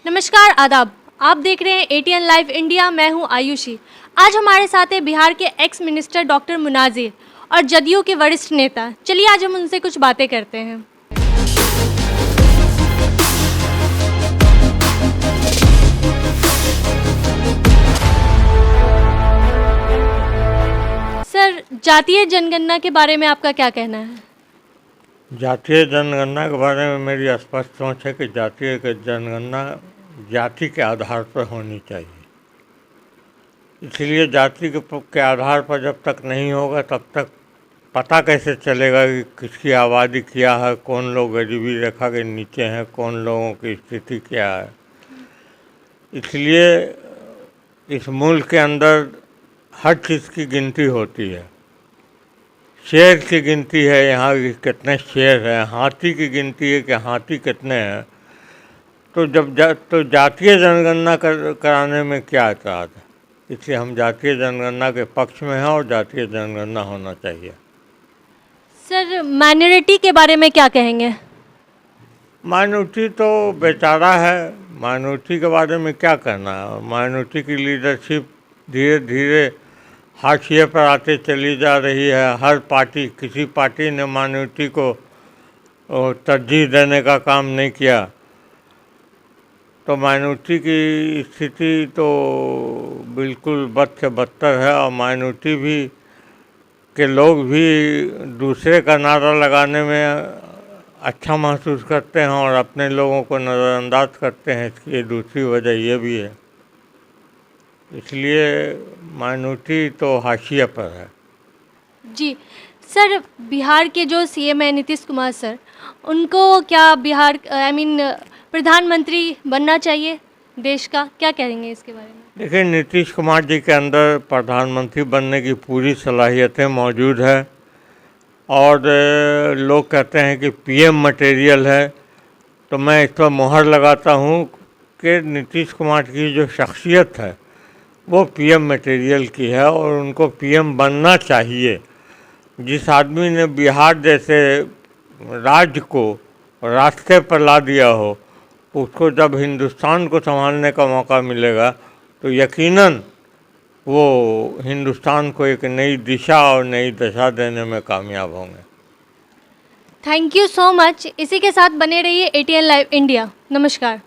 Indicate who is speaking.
Speaker 1: नमस्कार, आदाब। आप देख रहे हैं एटीएन लाइव इंडिया। मैं हूं आयुषी। आज हमारे साथ है बिहार के एक्स मिनिस्टर डॉक्टर मुनाजिर और जदयू के वरिष्ठ नेता। चलिए आज हम उनसे कुछ बातें करते हैं। सर, जातीय जनगणना के बारे में आपका क्या कहना है?
Speaker 2: जातीय जनगणना के बारे में मेरी स्पष्ट सोच है कि जातीय जनगणना जाति के आधार पर होनी चाहिए। इसलिए जाति के आधार पर जब तक नहीं होगा तब तक पता कैसे चलेगा कि किसकी आबादी क्या है, कौन लोग गरीबी रेखा के नीचे हैं, कौन लोगों की स्थिति क्या है। इसलिए इस मुल्क के अंदर हर चीज़ की गिनती होती है। शेर की गिनती है यहाँ कि कितने शेर हैं, हाथी की गिनती है कि हाथी कितने हैं। तो तो जातीय जनगणना कराने में क्या एतराज़ है? इसलिए हम जातीय जनगणना के पक्ष में हैं और जातीय जनगणना होना चाहिए।
Speaker 1: सर, माइनॉरिटी के बारे में क्या कहेंगे?
Speaker 2: माइनॉरिटी तो बेचारा है, माइनॉरिटी के बारे में क्या कहना है। माइनॉरिटी की लीडरशिप धीरे धीरे हाशिए पर आते चली जा रही है। हर पार्टी, किसी पार्टी ने माइनॉरिटी को तरजीह देने का काम नहीं किया। तो माइनॉरिटी की स्थिति तो बिल्कुल बद से बदतर है और माइनॉरिटी भी के लोग भी दूसरे का नारा लगाने में अच्छा महसूस करते हैं और अपने लोगों को नज़रअंदाज करते हैं। इसकी दूसरी वजह ये भी है। इसलिए माइनॉरिटी तो हाशिए पर है।
Speaker 1: जी सर, बिहार के जो सीएम है नीतीश कुमार सर, उनको क्या बिहार प्रधानमंत्री बनना चाहिए देश का? क्या कहेंगे इसके बारे में?
Speaker 2: देखिए, नीतीश कुमार जी के अंदर प्रधानमंत्री बनने की पूरी सलाहियतें मौजूद है और लोग कहते हैं कि पीएम मटेरियल है। तो मैं इस पर मुहर लगाता हूँ कि नीतीश कुमार की जो शख्सियत है वो पीएम मटेरियल की है और उनको पीएम बनना चाहिए। जिस आदमी ने बिहार जैसे राज्य को रास्ते पर ला दिया हो, उसको जब हिंदुस्तान को संभालने का मौका मिलेगा तो यकीनन वो हिंदुस्तान को एक नई दिशा और नई दशा देने में कामयाब होंगे।
Speaker 1: Thank you so much. इसी के साथ बने रहिए एटीएन लाइव इंडिया। नमस्कार।